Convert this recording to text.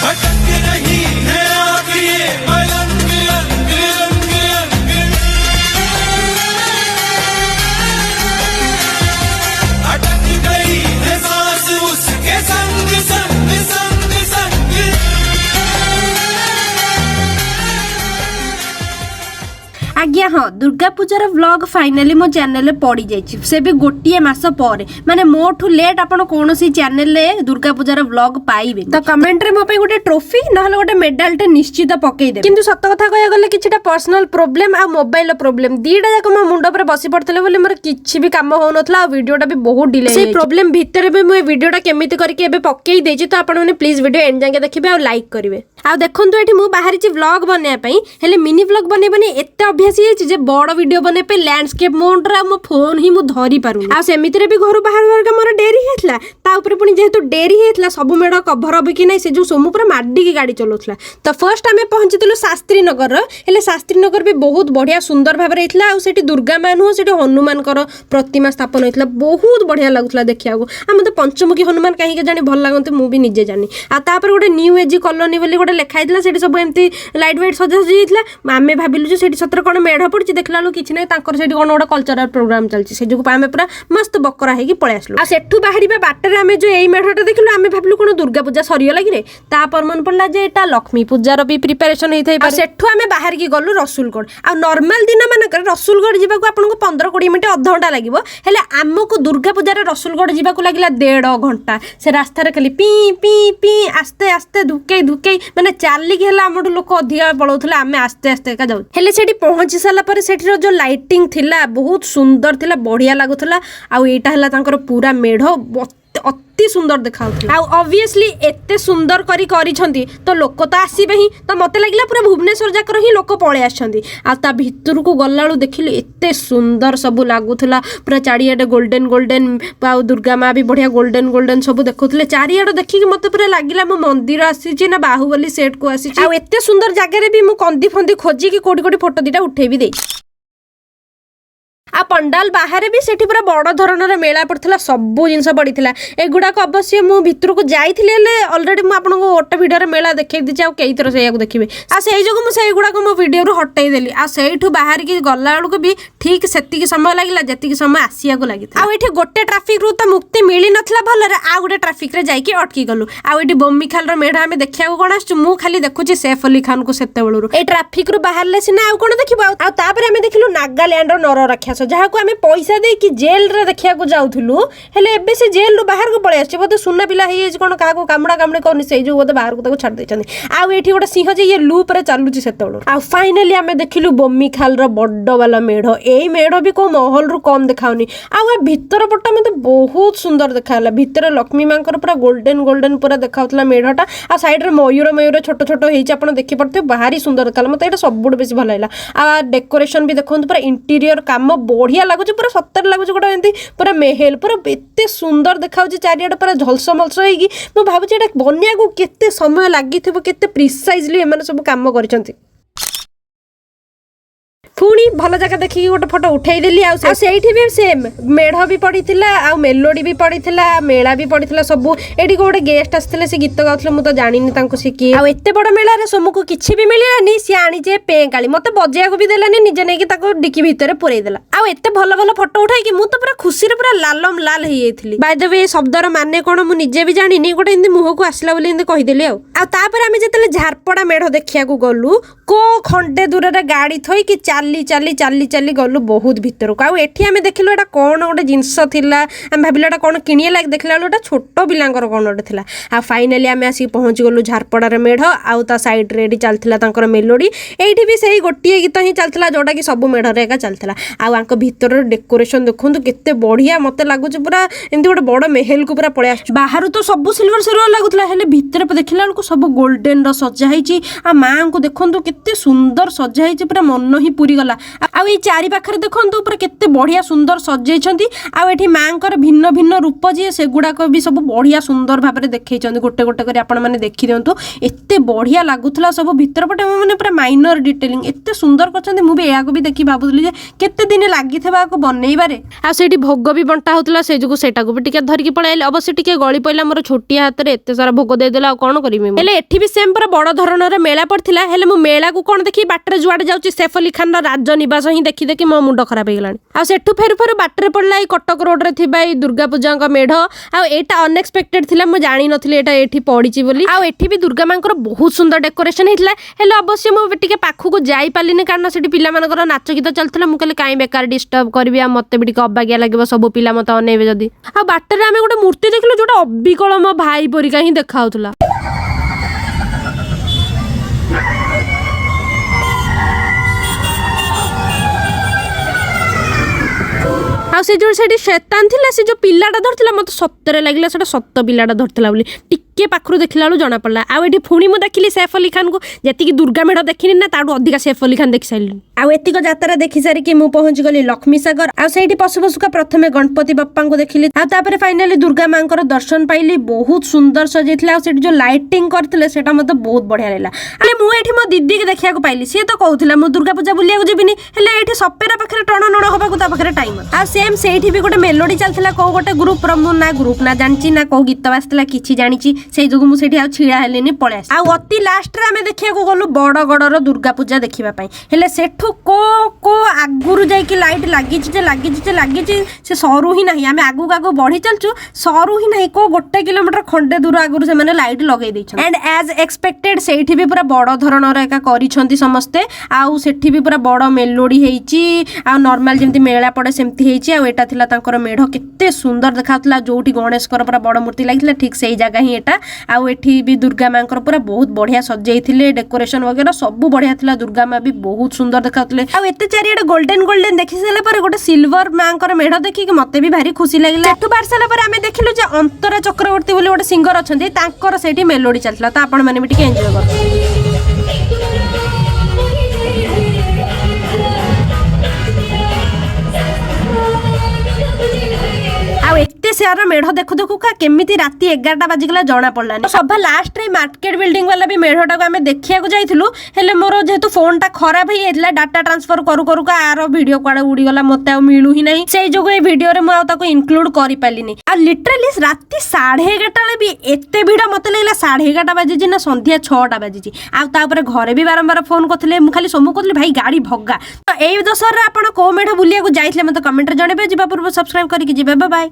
भटक रही है आग ये मलंग अंग अंग अंग, अटक गई है सांस उसके संग संग संग संग। आज्ञा हाँ दुर्गा पूजार व्लॉग फाइनाली मो चैनल पड़ी जाइए से भी गोटे मास पर माने मोठू लेट आपण कौन चैनल दुर्गा पूजार व्लॉग पाइबे तो कमेंट रे मो पे गोटे ट्रॉफी नहले गोटे मेडल टे निश्चित पकई दे किंतु सत कथा कह गले किछटा पर्सनल प्रॉब्लम आ मोबाइल प्रॉब्लम दीटा जाक मो मुंड पर बसी पड़तले बोले मोर किछि भी काम हो नथला आ वीडियोटा भी बहुत डिले से प्रॉब्लम भीतर भी मो वीडियोटा केमिति करके एबे पकई देछि तो आपण माने प्लीज वीडियो एंड जाके देखिबे आ लाइक करिवे आ देखंतु एठी मु बाहर छि व्लॉग बनया पई हेले मिनी व्लॉग बने बने एते अभ्यास हे जे बड़ वीडियो बने पे लैंडस्केप मोड रा मो फोन ही मु धरी पारु आ सेमिति भी घर बाहर वर्ग मोर डेरी हेतला ता ऊपर पुनी जेहेतु डेरी हेतला सब मेड कवर अब कि नै से जो सोमु पूरा माडी की गाड़ी चलोथला तो फर्स्ट आमे पहुंचीतलु शास्त्री नगर हेले शास्त्री नगर भी बहुत बढ़िया सुंदर भाबरे हेतला आ सेठी दुर्गा मान हो सेठी हनुमान कर प्रतिमा स्थापन हेतला बहुत बढ़िया लागुथला देखिया को आ मते पंचमुखी हनुमान काहे के जानि भल लागंते मु भी निजे जानि आ तापर गोटे न्यू एज कॉलोनी बोली गोटे लेखा हेतला सेठी सब एमती लाइट वाइट सजा सजी हेतला आमे भाबिलु जे सेठी सत्र कोन मेढ पड़छि देखला लो किछि नै तांकर सेठी कोन गोटे कल्चरल प्रोग्राम चलछि से जुग आमे पूरा मस्त बकरा हे कि पळे आसलु आ सेठु बाहरीबा बाटर आमे जो एई मेढटा देखलु आमे भाबिलु कोन दुर्गा पूजा सरियो लागि रे तापर मन पड़ला जे एटा लक्ष्मी पूजार भी प्रिपरेशन हेइ थै पर सेठु आमे बाहर की गलु रसुलगढ़ आ नॉर्मल दिन मानकर रसुलगढ़ जीवा को आपन को 15-20 मिनिट आधा घंटा लागिवो हेले आमको दुर्गा पूजा रे रसुलगढ़ जीवा को लागिला 1.5 घंटा से रास्ता रे खाली पी पी पी आस्ते आस्ते धुकेई धुकेई माने चाली के हला हमडु लोक अधिका पळौथले आमे आस्ते आस्ते का जाउ हेले सेठी पहुंची साला पर सेठी रो जो लाइटिंग थिला बहुत सुंदर थिला बढ़िया लागुथला आ एटा हला तांकर पूरा मेढ अति सुंदर देखा ऑब्वियसली एते सुंदर करी तो लोक तो आसबे ही तो मत लगे पूरा भुवनेश्वर जाकर ही लोक पळे आछंती आ ता भितर को गलाळू देखिले एते सुंदर सब लागुथला पूरा चारियाडे गोल्डन गोल्डन आ दुर्गा माँ भी बढ़िया गोल्डन गोल्डन सब देखुथले चारियाडे देखिक मते पूरा लागिला मो मंदिर आसीची ना बाहुबली सेट को आसीची आ एते सुंदर जगह रे भी मु कंदी फंदी खोजी की कोडी कोडी फोटो दिटा उठेई भी दे आ पंडाल बाहर भी सेठी पूरा बड़ धरणर मेला पड़ता सबू जिनस पड़ता एगुड़ाक अवश्य मु भितर को जाइले अलरेडी मुझे आपको गोटे भिडियो मेला देखई दीची आ कई थर से देखिए आ से जो गुड़ाक मो भिडियो हटई देली आ सेठू बाहर की गला बेलू भी ठीक से समय लगे जी समय आसिया को लगी आ गोटे ट्राफिक रू तो मुक्ति मिल नाला भलरे आ गोटे ट्राफिक रे जाइए अटकी गलु आठी बोमिखाल मेढ़ आम देखा कौन आसु खाली देखुची सैफ अली खान को सेत बेलू ए ट्राफिक रू बाहर सीना आउ कौन देखा आम देखिलु नागालैंड नर राक्षस जहाँ को आम पैसा दे कि जेल रे देखा जाऊलु हेले एबे से जेल रू बाहर को पड़े आसे बोधे सुना पिला कौन क्या कामुड़ा कामुड़ी कौन से जो बोधे बाहर को छाड़ देते आउ ये गोटे सिंह जे ये लूप रे चलुची सेत आ फाइनाली आम देखिलु बोमिखाल बड़ वाला मेढ़ यही मेढ़ भी कौ महल रू कम देखाऊनी आ भितर पटा मत बहुत सुंदर देखा भितर लक्ष्मी माँ पूरा गोल्डन गोल्डन पूरा देखा मेढ़टा आ सैड्रे मयूर मयूर छोट छोट हो देखी पड़ते भारी सुंदर देखा मत ये सब बेस भल लगा आ डेकोरेशन भी देखते पूरा इंटीरियर काम बढ़िया लगुच पूरा सतर लगुच गोटे एमती पूरा मेहेल पूरा एते सुंदर देखा चारिआडे पूरा झलस मलस होगी मुझे भावुँ ये बनिया को केते समय लगी केते प्रिसाइजली एमाने सब काम कर पुणी भल जगह देखिए गोटे फोटो उठाई देली आठी भी सेम मेढ़ भी पड़ीला आ मेलोडी भी पड़ीला मेला भी पड़ीला सब एटी गोटे गेस्ट आसते से गीत गाउले मुझे जानी सी किए आते बड़ मेलार सोमको किसी भी मिलानी सी आनीजे पेकाली मत बजाया भी देलानी निजे नहीं डिकी भितर पुरई देला आते भल भल फोटो उठाई मुझे तो पूरा खुशी पूरा लालम लाल हो जाती बाय द वे शब्दर माने कौन मुझे भी जानी गोटे मुह को आसला कहीदेली आम जो झारपड़ा मेढ़ देखा गलु को खंडे दूर गाड़ी थई कि चाली चाली चाली चाली गलु बहुत भितर को आठी आम देखिलु एटा कौन गोटे जिनस थिला आम भाविलु एटा कौन किनिया लाग देखला एटा छोट पिलांकर कौन गोटे थिला आ फाइनाली आम आसी पहुँच गलु झारपड़ार मेढ़ आउ ता साइड रे चलता तांकर मेलोडी एठी भी सही गोटे गीत ही चलता जोटा कि सब मेढ़ एका चलता आंक भितर डेकोरेशन देखु केते बढ़िया मत लगुच पूरा एमती गोटे बड़ मेहेल को पूरा पड़े आस बाहर तो सब सिल्वर सिल्वर लगुला हेले भितर देखला सब गोल्डन सजा आ माँ को देखु केते सुंदर सजा पूरा मन ही पूरी गला आउ ए चारि पाखरे देखंतु पूरा केते बढ़िया सुंदर सजेइछंती आउ एठी मांकर भिन्न भिन्न रूप जे सेगुडाक भी सब बढ़िया सुंदर भाबरे देखैछंती गोटे गोटे करी आपण माने देखि दियंतु एते बढ़िया लागुथला सब भितर पटे माने पूरा माइनर डिटेलिंग एते सुंदर करछंती मु भी एयाको भी देखि भाबुतली जे केते दिन लागिथबा को बनैबारे आ सेठी भोग भी बंटा होतला से जुगु सेटाको भी टिके धरिकी पळाइले अवश्य टिके गळी पइला मोर छोटिया हाथ रे एते सारा भोग दे देला कोन करिमे हेले एठी भी सेम पर बड़ धरणर मेला पड़थिला हेले मु मेला को कोन देखि बाटरे जुआडे जाउची सैफ अली खान राज निवास ही देखि देखि मो मुंड खराब हे गेलानी आ सेठु फेर फेर बाटरे पड़ला ई कटक रोड रे थिबा ई दुर्गा पूजा का मेढ आ एटा अनएक्सपेक्टेड थिला मु जानि नथिले एटा एठी पड़ीची बोली आ एठी भी दुर्गा मांकर बहुत सुंदर डेकोरेशन हेतला हेले अवश्य मु टिके पाखु को जाई पालिनी कारण सेठी पिला मानकर नाच गीत चलथिला मु कहले काई बेकार डिस्टर्ब करबी आ मते भी टिके अबागिया लागबो सब पिला मते अनेबे जदी आ बाटरे आमे गोटे मूर्ति देखलु जोटा अबिकल मो भाई परिका ही देखाउतला आ से जो सेठी शैतान थिला से जो पिलाटा धरथिला मते सत्तरे लागला सेटा सत्त पिलाटा धरथिला बोली टिके पाखरु देखिला लो जाना पड़ला आ एठी फुणी मु देखिली सैफ अली खान को जति की दुर्गा मेढ देखिनी ना ताडू अधिका सैफ अली खान देखि साइली आ एतिको यात्रा देखि सारी कि मु पहुंच गली लक्ष्मी सागर आ सेठी पशु पशुका प्रथमे गणपति बप्पा को देखिली आ तापर फाइनली दुर्गा मांकर दर्शन पाइली बहुत सुंदर सजेइथिला आ सेठी जो लाइटिंग करथिले सेटा मते बहुत बढ़िया लागला अरे मु एठी मो दीदी के देखिया को पाइली से तो कहउथिला मु दुर्गा पूजा बुलिया को जिबिनी हेले एठी सपेरा पाखरे टण नण होबा को ता पाखरे टाइम आ सेम सेठी भी गोटे मेलोडी चलथिला को गोटे ग्रुप ना जानची ना को गीत बासथिला किछि जानिची सेई जोगु मु सेठी आ छिड़ा हेलेनी पळे आ अति लास्ट रे हमें देखिया को गलु बड़गडर दुर्गा पूजा देखिबा पई हेले सेठु को आगुरु जाई कि लाइट लागिची से सरू ही नाही हमें आगु आगु बढ़ी चलचु सरू ही नाही को गोटे किलोमीटर खंडे दूर आगुरु से माने लाइट लगेई दैछन एंड एज एक्सपेक्टेड सेठी भी पूरा बड़ धरणर एका करिसंती समस्ते आउ सेठी भी पूरा बड़ मेलोडी हेइची आ नॉर्मल जेमति मेला पड़े सेमति हेइची आ एटा थिला तांकर मेढ केते सुंदर देखाउतला जोठी गणेश कर पूरा बड़ मूर्ति लागितला ठीक सेही जगह ही एटा आउ एठी भी दुर्गा मांकर पूरा बहुत बढ़िया सजेइथिले डेकोरेशन वगैरह सब बढ़िया थिला दुर्गा मां भी बहुत सुंदर देखाउतले आ एते चारियाडे गोल्डन देखि साला पर गोटे सिल्वर मांकर मेढ देखि मते भी भारी खुशी लागिला एठु बार साला पर हमें देखिलु जे अंतरा चक्रवर्ती बोली गोटे सिंगर अछंती तांकर सेठी मेलोडी चलतला त आपण माने भी टिके एन्जॉय कर एते सारा मेढ देखु देखु का केमिति राती 11टा बाजिगला जाना पड़लानी सभा लास्ट रे मार्केट बिल्डिंग वाला भी मेढटा को हमें देखिया को जाइथिलु हेले मोर जेतु फोन टा खराब हे एतला डाटा ट्रांसफर करू करू का आरो वीडियो कोडा उडी गला मते आ मिलु ही नाही सेई जोगो ए वीडियो रे मु आ ताको इंक्लूड करि पालिनी आ लिटरली राती 11:30 ले भी एते भिडा मते लागला 11:30 बाजे जे ना संध्या 6टा बाजे आ ता ऊपर घरे भी बारंबार फोन करथिले मु खाली समु करथिले भाई गाड़ी भग्गा तो एई दशहरा आपण को मेढ बुलिया को जाइथिले मते कमेंट रे जणेबे जिबा पूर्व सब्सक्राइब करि कि जिबे बाय बाय।